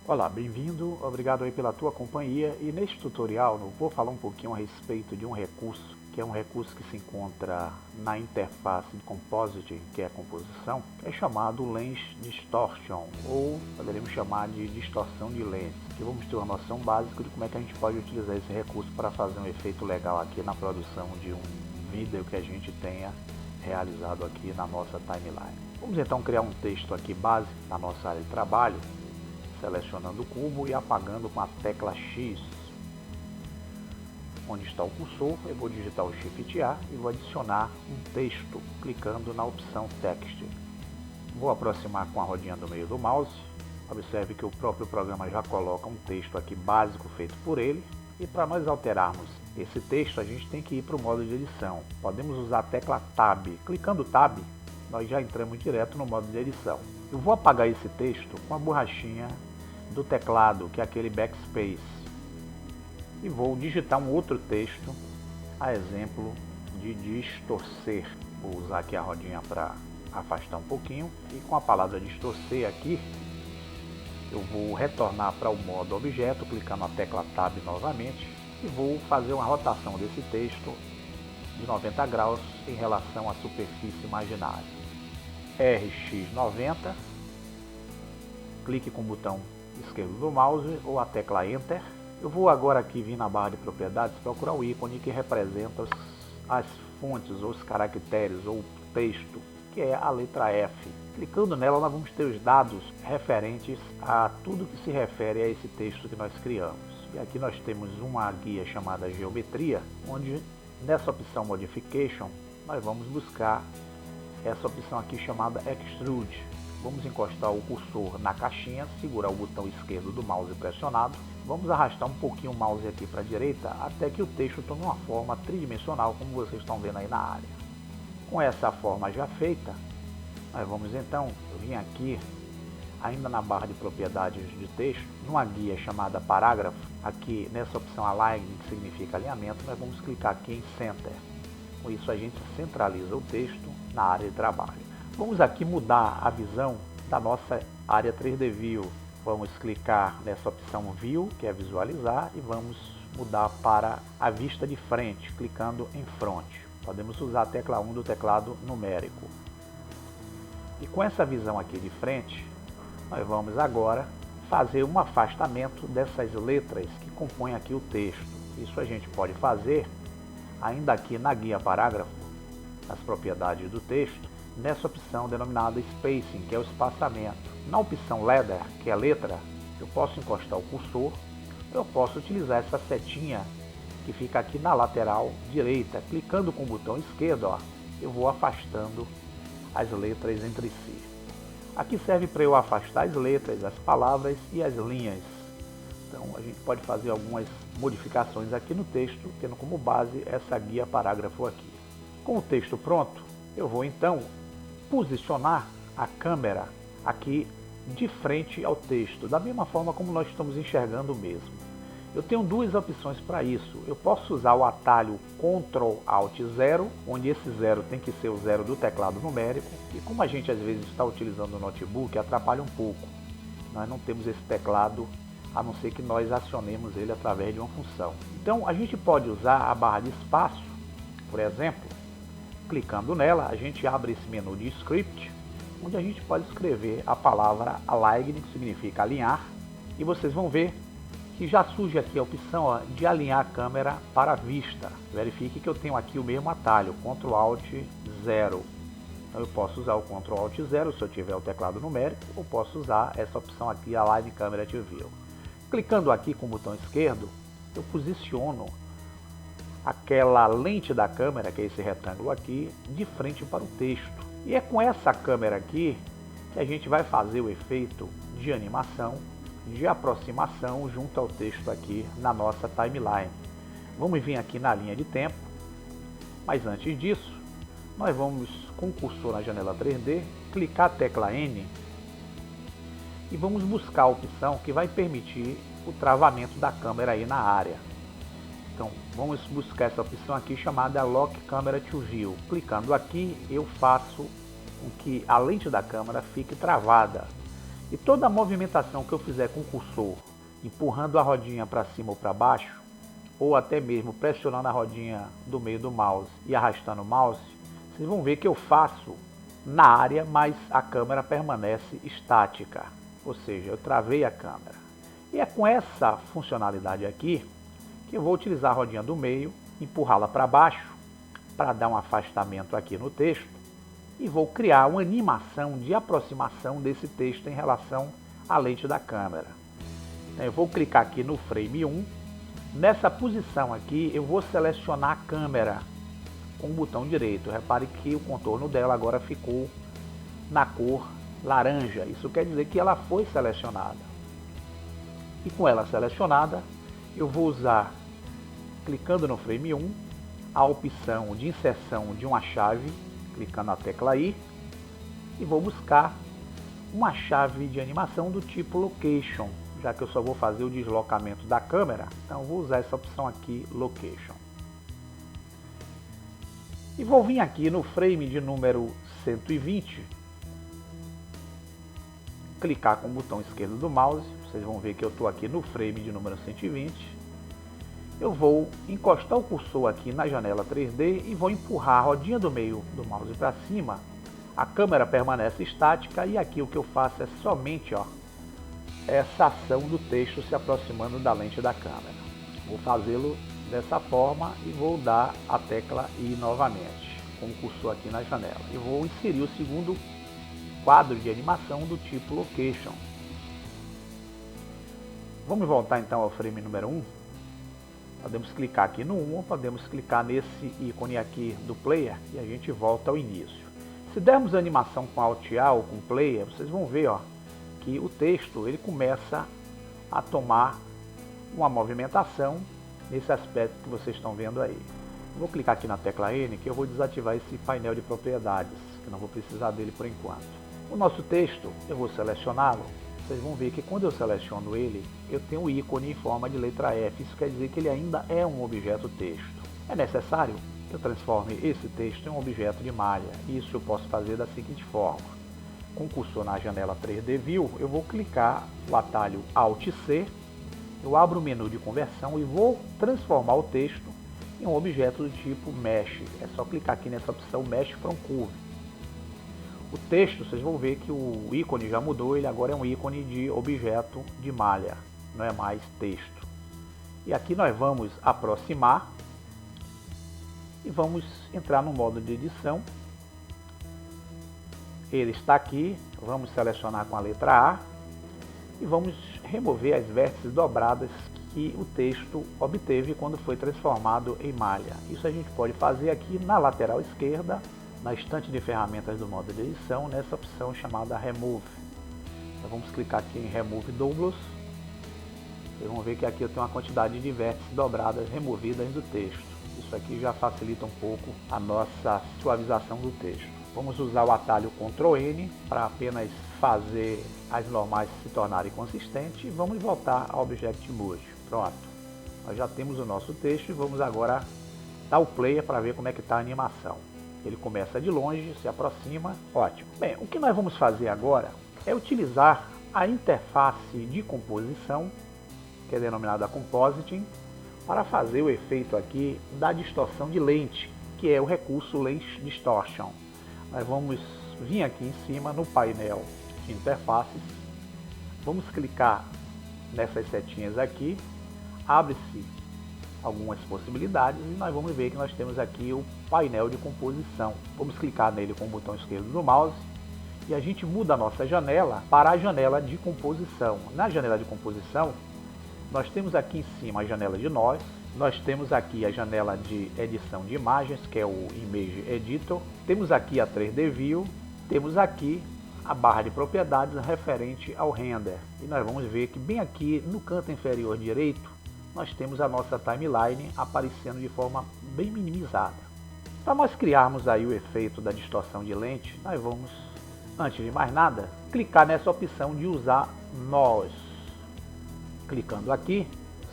Olá, bem-vindo, obrigado aí pela tua companhia e neste tutorial eu vou falar um pouquinho a respeito de um recurso, que é um recurso que se encontra na interface de Composite, que é a composição, que é chamado Lens Distortion, ou poderíamos chamar de distorção de lens, que vamos ter uma noção básica de como é que a gente pode utilizar esse recurso para fazer um efeito legal aqui na produção de um vídeo que a gente tenha realizado aqui na nossa timeline. Vamos então criar um texto aqui base na nossa área de trabalho, selecionando o cubo e apagando com a tecla X. Onde está o cursor, eu vou digitar o Shift A e vou adicionar um texto, clicando na opção Text. Vou aproximar com a rodinha do meio do mouse. Observe que o próprio programa já coloca um texto aqui básico feito por ele. E para nós alterarmos esse texto, a gente tem que ir para o modo de edição. Podemos usar a tecla Tab. Clicando Tab, nós já entramos direto no modo de edição. Eu vou apagar esse texto com a borrachinha do teclado, que é aquele backspace, e vou digitar um outro texto, a exemplo de distorcer. Vou usar aqui a rodinha para afastar um pouquinho, e com a palavra distorcer aqui, eu vou retornar para o modo objeto, clicando na tecla Tab novamente, e vou fazer uma rotação desse texto de 90 graus em relação à superfície imaginária. RX90, clique com o botão esquerdo do mouse ou a tecla Enter. Eu vou agora aqui vir na barra de propriedades procurar o ícone que representa as fontes ou os caracteres ou o texto, que é a letra F. Clicando nela nós vamos ter os dados referentes a tudo que se refere a esse texto que nós criamos. E aqui nós temos uma guia chamada Geometria, onde nessa opção Modification nós vamos buscar essa opção aqui chamada Extrude. Vamos encostar o cursor na caixinha, segurar o botão esquerdo do mouse pressionado. Vamos arrastar um pouquinho o mouse aqui para a direita até que o texto tome uma forma tridimensional, como vocês estão vendo aí na área. Com essa forma já feita, nós vamos então vir aqui, ainda na barra de propriedades de texto, numa guia chamada Parágrafo. Aqui nessa opção Align, que significa alinhamento, nós vamos clicar aqui em Center. Com isso a gente centraliza o texto na área de trabalho. Vamos aqui mudar a visão da nossa área 3D View. Vamos clicar nessa opção View, que é visualizar, e vamos mudar para a vista de frente, clicando em Front. Podemos usar a tecla 1 do teclado numérico. E com essa visão aqui de frente, nós vamos agora fazer um afastamento dessas letras que compõem aqui o texto. Isso a gente pode fazer ainda aqui na guia Parágrafo, nas propriedades do texto, nessa opção denominada Spacing, que é o espaçamento. Na opção Letter, que é a letra, eu posso encostar o cursor, eu posso utilizar essa setinha que fica aqui na lateral direita. Clicando com o botão esquerdo, eu vou afastando as letras entre si. Aqui serve para eu afastar as letras, as palavras e as linhas. Então a gente pode fazer algumas modificações aqui no texto, tendo como base essa guia Parágrafo aqui. Com o texto pronto, eu vou então posicionar a câmera aqui de frente ao texto, da mesma forma como nós estamos enxergando mesmo. Eu tenho duas opções para isso. Eu posso usar o atalho Ctrl Alt 0, onde esse 0 tem que ser o 0 do teclado numérico, e como a gente às vezes está utilizando o notebook, atrapalha um pouco. Nós não temos esse teclado, a não ser que nós acionemos ele através de uma função. Então a gente pode usar a barra de espaço, por exemplo. Clicando nela, a gente abre esse menu de Script, onde a gente pode escrever a palavra Align, que significa alinhar, e vocês vão ver que já surge aqui a opção de alinhar a câmera para a vista. Verifique que eu tenho aqui o mesmo atalho, Ctrl Alt 0. Então eu posso usar o Ctrl Alt 0 se eu tiver o teclado numérico, ou posso usar essa opção aqui, Align Camera to View. Clicando aqui com o botão esquerdo, eu posiciono aquela lente da câmera, que é esse retângulo aqui, de frente para o texto. E é com essa câmera aqui que a gente vai fazer o efeito de animação, de aproximação junto ao texto aqui na nossa timeline. Vamos vir aqui na linha de tempo, mas antes disso, nós vamos com o cursor na janela 3D, clicar a tecla N e vamos buscar a opção que vai permitir o travamento da câmera aí na área. Então, vamos buscar essa opção aqui chamada Lock Camera to View. Clicando aqui, eu faço com que a lente da câmera fique travada. E toda a movimentação que eu fizer com o cursor, empurrando a rodinha para cima ou para baixo, ou até mesmo pressionando a rodinha do meio do mouse e arrastando o mouse, vocês vão ver que eu faço na área, mas a câmera permanece estática, ou seja, eu travei a câmera. E é com essa funcionalidade aqui que eu vou utilizar a rodinha do meio, empurrá-la para baixo, para dar um afastamento aqui no texto, e vou criar uma animação de aproximação desse texto em relação à lente da câmera. Eu vou clicar aqui no frame 1, nessa posição aqui eu vou selecionar a câmera com o botão direito. Repare que o contorno dela agora ficou na cor laranja, isso quer dizer que ela foi selecionada. E com ela selecionada, eu vou usar, clicando no frame 1, a opção de inserção de uma chave, clicando na tecla I, e vou buscar uma chave de animação do tipo Location, já que eu só vou fazer o deslocamento da câmera, então vou usar essa opção aqui, Location. E vou vir aqui no frame de número 120, clicar com o botão esquerdo do mouse, vocês vão ver que eu estou aqui no frame de número 120, eu vou encostar o cursor aqui na janela 3D e vou empurrar a rodinha do meio do mouse para cima, a câmera permanece estática e aqui o que eu faço é somente essa ação do texto se aproximando da lente da câmera. Vou fazê-lo dessa forma e vou dar a tecla I novamente, com o cursor aqui na janela. E vou inserir o segundo quadro de animação do tipo Location. Vamos voltar então ao frame número 1. Podemos clicar aqui no 1 ou podemos clicar nesse ícone aqui do player e a gente volta ao início. Se dermos animação com Alt A ou com player, vocês vão ver que o texto ele começa a tomar uma movimentação nesse aspecto que vocês estão vendo aí. Vou clicar aqui na tecla N que eu vou desativar esse painel de propriedades, que não vou precisar dele por enquanto. O nosso texto, eu vou selecioná-lo. Vocês vão ver que quando eu seleciono ele, eu tenho o ícone em forma de letra F. Isso quer dizer que ele ainda é um objeto texto. É necessário que eu transforme esse texto em um objeto de malha. Isso eu posso fazer da seguinte forma. Com o cursor na janela 3D View, eu vou clicar o atalho Alt C, eu abro o menu de conversão e vou transformar o texto em um objeto do tipo Mesh. É só clicar aqui nessa opção Mesh from Curve. O texto, vocês vão ver que o ícone já mudou, ele agora é um ícone de objeto de malha, não é mais texto. E aqui nós vamos aproximar e vamos entrar no modo de edição. Ele está aqui, vamos selecionar com a letra A e vamos remover as vértices dobradas que o texto obteve quando foi transformado em malha. Isso a gente pode fazer aqui na lateral esquerda, na estante de ferramentas do modo de edição, nessa opção chamada Remove. Então vamos clicar aqui em Remove Doubles. Vocês vão ver que aqui eu tenho uma quantidade de vértices dobradas removidas do texto. Isso aqui já facilita um pouco a nossa suavização do texto. Vamos usar o atalho Ctrl N para apenas fazer as normais se tornarem consistentes e vamos voltar ao Object Mode. Pronto, nós já temos o nosso texto e vamos agora dar o player para ver como é que está a animação. Ele começa de longe, se aproxima, ótimo. Bem, o que nós vamos fazer agora é utilizar a interface de composição, que é denominada Compositing, para fazer o efeito aqui da distorção de lente, que é o recurso Lens Distortion. Nós vamos vir aqui em cima no painel de interfaces, vamos clicar nessas setinhas aqui, abre-se algumas possibilidades e nós vamos ver que nós temos aqui o painel de composição. Vamos clicar nele com o botão esquerdo do mouse e a gente muda a nossa janela para a janela de composição. Na janela de composição, nós temos aqui em cima a janela de nós temos aqui a janela de edição de imagens, que é o Image Editor, temos aqui a 3D View, temos aqui a barra de propriedades referente ao render. E nós vamos ver que bem aqui no canto inferior direito, nós temos a nossa timeline aparecendo de forma bem minimizada. Para nós criarmos aí o efeito da distorção de lente, nós vamos, antes de mais nada, clicar nessa opção de usar nós. Clicando aqui,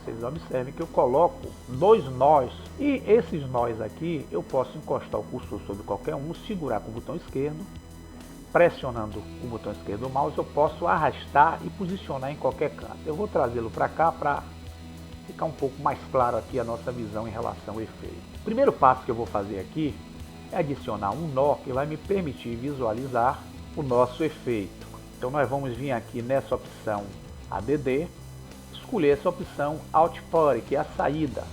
vocês observem que eu coloco 2 nós e esses nós aqui eu posso encostar o cursor sobre qualquer um, segurar com o botão esquerdo pressionando o botão esquerdo do mouse, eu posso arrastar e posicionar em qualquer canto. Eu vou trazê-lo para cá para ficar um pouco mais claro aqui a nossa visão em relação ao efeito. O primeiro passo que eu vou fazer aqui é adicionar um nó que vai me permitir visualizar o nosso efeito. Então nós vamos vir aqui nessa opção ADD, escolher essa opção Output, que é a saída,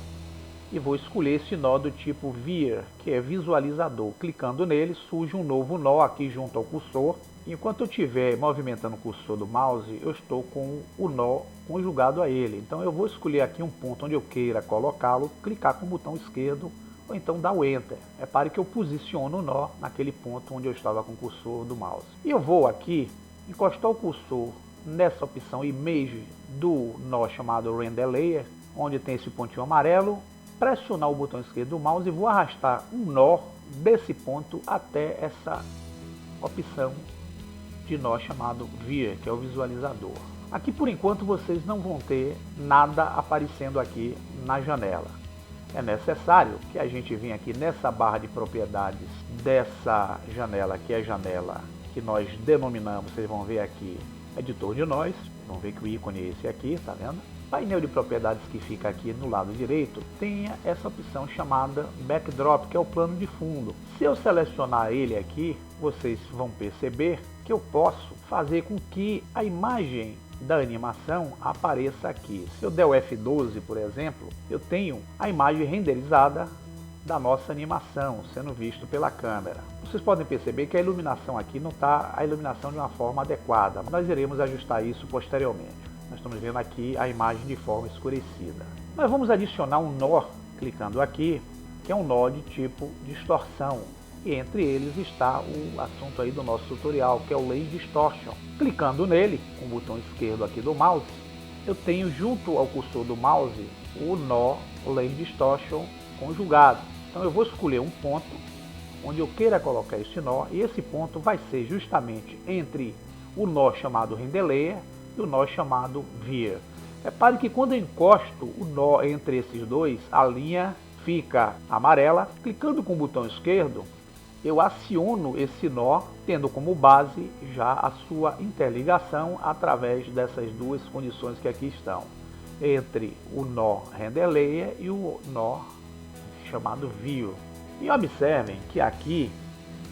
e vou escolher esse nó do tipo Veer, que é visualizador. Clicando nele, surge um novo nó aqui junto ao cursor. Enquanto eu estiver movimentando o cursor do mouse, eu estou com o nó conjugado a ele. Então eu vou escolher aqui um ponto onde eu queira colocá-lo, clicar com o botão esquerdo, ou então dar o Enter. Repare que eu posiciono o nó naquele ponto onde eu estava com o cursor do mouse. E eu vou aqui encostar o cursor nessa opção Image do nó chamado Render Layer, onde tem esse pontinho amarelo, pressionar o botão esquerdo do mouse e vou arrastar um nó desse ponto até essa opção de nó chamado Veer, que é o visualizador. Aqui por enquanto vocês não vão ter nada aparecendo aqui na janela. É necessário que a gente venha aqui nessa barra de propriedades dessa janela, que é a janela que nós denominamos, vocês vão ver aqui, editor de nós. Vão ver que o ícone é esse aqui, tá vendo? Painel de propriedades que fica aqui no lado direito, tenha essa opção chamada Backdrop, que é o plano de fundo. Se eu selecionar ele aqui, vocês vão perceber que eu posso fazer com que a imagem da animação apareça aqui. Se eu der o F12, por exemplo, eu tenho a imagem renderizada da nossa animação sendo visto pela câmera. Vocês podem perceber que a iluminação aqui não está a iluminação de uma forma adequada. Nós iremos ajustar isso posteriormente. Nós estamos vendo aqui a imagem de forma escurecida. Nós vamos adicionar um nó, clicando aqui, que é um nó de tipo distorção. E entre eles está o assunto aí do nosso tutorial, que é o Lane Distortion. Clicando nele, com o botão esquerdo aqui do mouse, eu tenho junto ao cursor do mouse o nó Lane Distortion conjugado. Então eu vou escolher um ponto onde eu queira colocar esse nó, e esse ponto vai ser justamente entre o nó chamado Render Layer e o nó chamado Veer. Repare que quando eu encosto o nó entre esses dois, a linha fica amarela. Clicando com o botão esquerdo, eu aciono esse nó, tendo como base já a sua interligação através dessas duas condições que aqui estão, entre o nó Render Layer e o nó chamado Veer. E observem que aqui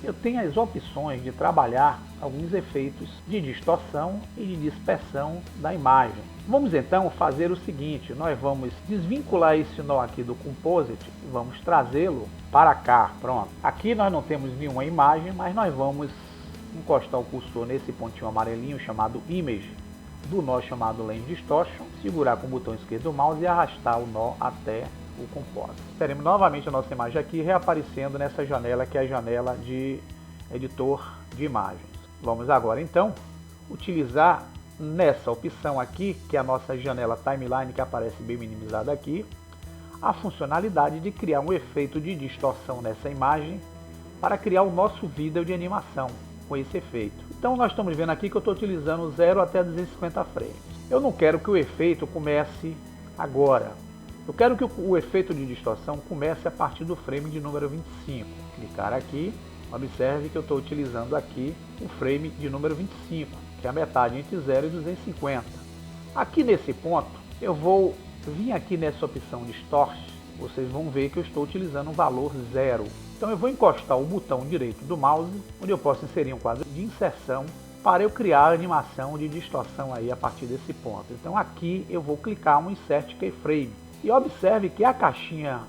eu tenho as opções de trabalhar alguns efeitos de distorção e de dispersão da imagem. Vamos então fazer o seguinte: nós vamos desvincular esse nó aqui do Composite e vamos trazê-lo para cá. Pronto. Aqui nós não temos nenhuma imagem, mas nós vamos encostar o cursor nesse pontinho amarelinho chamado Image do nó chamado Lane Distortion, segurar com o botão esquerdo do mouse e arrastar o nó até o Composite. Teremos novamente a nossa imagem aqui reaparecendo nessa janela, que é a janela de editor de imagens. Vamos agora então utilizar nessa opção aqui, que é a nossa janela Timeline, que aparece bem minimizada aqui, a funcionalidade de criar um efeito de distorção nessa imagem para criar o nosso vídeo de animação com esse efeito. Então nós estamos vendo aqui que eu estou utilizando 0 até 250 frames. Eu não quero que o efeito comece agora. Eu quero que o efeito de distorção comece a partir do frame de número 25. Clicar aqui, observe que eu estou utilizando aqui o frame de número 25, que é a metade entre 0 e 250. Aqui nesse ponto, eu vou vir aqui nessa opção Distort, vocês vão ver que eu estou utilizando um valor 0. Então eu vou encostar o botão direito do mouse, onde eu posso inserir um quadro de inserção, para eu criar a animação de distorção aí a partir desse ponto. Então aqui eu vou clicar um Insert Keyframe. E observe que a caixinha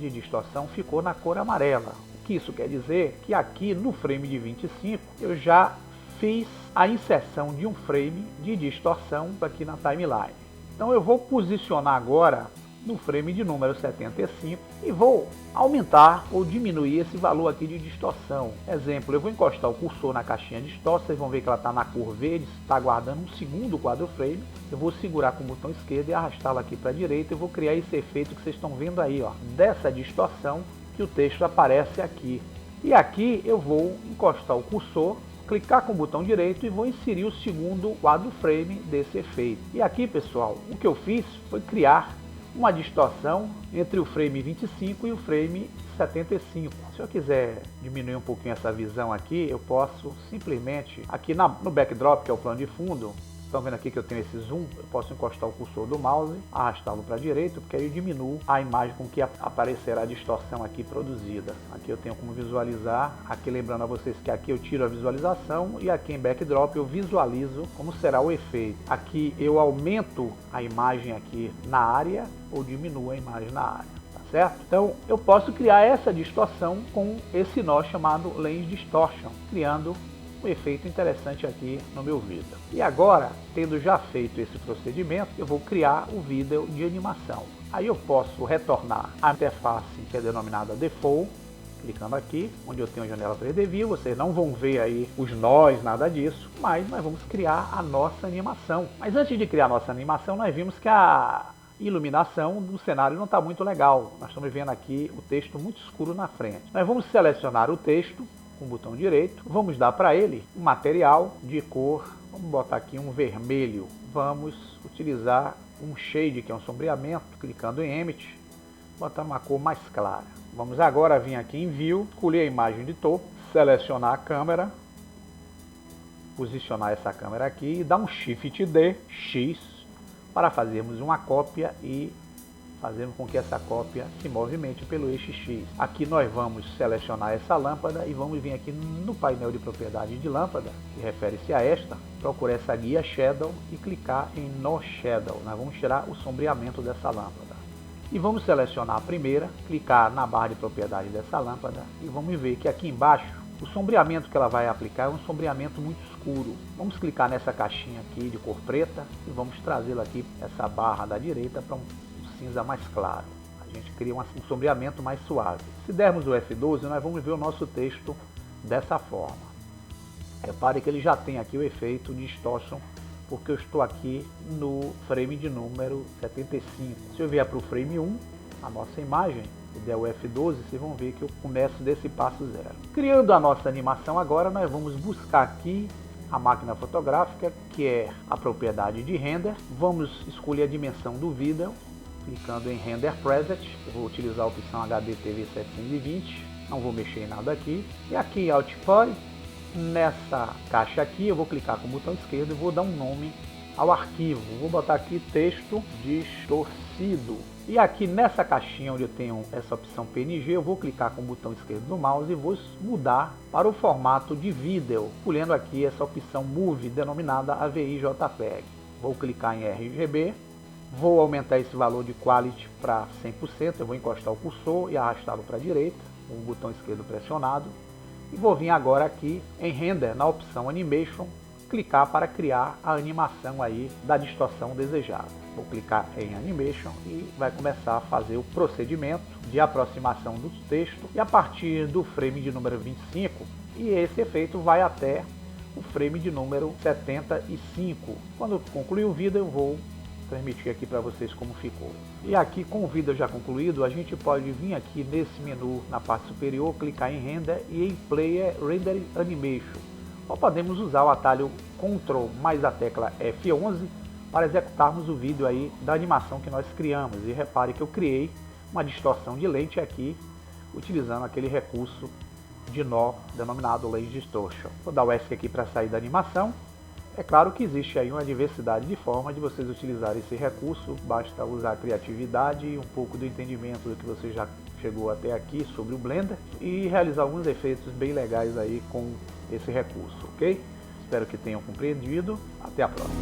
de distorção ficou na cor amarela. O que isso quer dizer? Que aqui no frame de 25 eu já fiz a inserção de um frame de distorção aqui na timeline. Então eu vou posicionar agora no frame de número 75 e vou aumentar ou diminuir esse valor aqui de distorção. Exemplo, eu vou encostar o cursor na caixinha de distorção, vocês vão ver que ela está na cor verde, está aguardando um segundo quadro frame. Eu vou segurar com o botão esquerdo e arrastá-la aqui para a direita e vou criar esse efeito que vocês estão vendo aí, ó, dessa distorção que o texto aparece aqui. E aqui eu vou encostar o cursor, clicar com o botão direito e vou inserir o segundo quadro frame desse efeito. E aqui, pessoal, o que eu fiz foi criar uma distorção entre o frame 25 e o frame 75. Se eu quiser diminuir um pouquinho essa visão aqui, eu posso simplesmente, aqui no backdrop, que é o plano de fundo, estão vendo aqui que eu tenho esse zoom, eu posso encostar o cursor do mouse, arrastá-lo para a direita, porque aí eu diminuo a imagem com que aparecerá a distorção aqui produzida. Aqui eu tenho como visualizar, aqui lembrando a vocês que aqui eu tiro a visualização e aqui em backdrop eu visualizo como será o efeito. Aqui eu aumento a imagem aqui na área ou diminuo a imagem na área. Certo? Então eu posso criar essa distorção com esse nó chamado Lens Distortion, criando um efeito interessante aqui no meu vídeo. E agora, tendo já feito esse procedimento, eu vou criar o vídeo de animação. Aí eu posso retornar à interface que é denominada Default, clicando aqui, onde eu tenho a janela 3D View. Vocês não vão ver aí os nós, nada disso, mas nós vamos criar a nossa animação. Mas antes de criar a nossa animação, nós vimos que a iluminação do cenário não está muito legal. Nós estamos vendo aqui o texto muito escuro na frente. Nós vamos selecionar o texto com o botão direito, vamos dar para ele um material de cor, vamos botar aqui um vermelho, vamos utilizar um shade, que é um sombreamento, clicando em Emit, botar uma cor mais clara. Vamos agora vir aqui em View, escolher a imagem de topo, selecionar a câmera, posicionar essa câmera aqui e dar um Shift D, X, para fazermos uma cópia e fazendo com que essa cópia se movimente pelo eixo X. Aqui nós vamos selecionar essa lâmpada e vamos vir aqui no painel de propriedade de lâmpada, que refere-se a esta, procurar essa guia Shadow e clicar em No Shadow. Nós vamos tirar o sombreamento dessa lâmpada. E vamos selecionar a primeira, clicar na barra de propriedade dessa lâmpada e vamos ver que aqui embaixo o sombreamento que ela vai aplicar é um sombreamento muito escuro. Vamos clicar nessa caixinha aqui de cor preta e vamos trazê-la aqui, essa barra da direita, para um cinza mais claro. A gente cria um sombreamento mais suave. Se dermos o F12, nós vamos ver o nosso texto dessa forma. Repare que ele já tem aqui o efeito de distortion, porque eu estou aqui no frame de número 75. Se eu vier para o frame 1, a nossa imagem, e der o F12, vocês vão ver que eu começo desse passo zero. Criando a nossa animação agora, nós vamos buscar aqui a máquina fotográfica, que é a propriedade de render. Vamos escolher a dimensão do vídeo, clicando em Render Preset. Eu vou utilizar a opção HD TV 720, não vou mexer em nada aqui. E aqui em Output, nessa caixa aqui, eu vou clicar com o botão esquerdo e vou dar um nome ao arquivo. Vou botar aqui texto distorcido. E aqui nessa caixinha onde eu tenho essa opção PNG, eu vou clicar com o botão esquerdo do mouse e vou mudar para o formato de vídeo, escolhendo aqui essa opção Move, denominada AVI JPEG. Vou clicar em RGB. Vou aumentar esse valor de Quality para 100%, eu vou encostar o cursor e arrastá-lo para a direita, com o botão esquerdo pressionado. E vou vir agora aqui em Render, na opção Animation, clicar para criar a animação aí da distorção desejada. Vou clicar em Animation e vai começar a fazer o procedimento de aproximação do texto. E a partir do frame de número 25, e esse efeito vai até o frame de número 75. Quando concluir o vídeo, eu vou transmitir aqui para vocês como ficou. E aqui, com o vídeo já concluído, a gente pode vir aqui nesse menu na parte superior, clicar em Render e em Player Render Animation. Ou podemos usar o atalho Ctrl mais a tecla F11 para executarmos o vídeo aí da animação que nós criamos. E repare que eu criei uma distorção de lente aqui, utilizando aquele recurso de nó denominado Lens Distortion. Vou dar o ESC aqui para sair da animação. É claro que existe aí uma diversidade de formas de vocês utilizarem esse recurso, basta usar a criatividade e um pouco do entendimento do que você já chegou até aqui sobre o Blender e realizar alguns efeitos bem legais aí com esse recurso, ok? Espero que tenham compreendido. Até a próxima.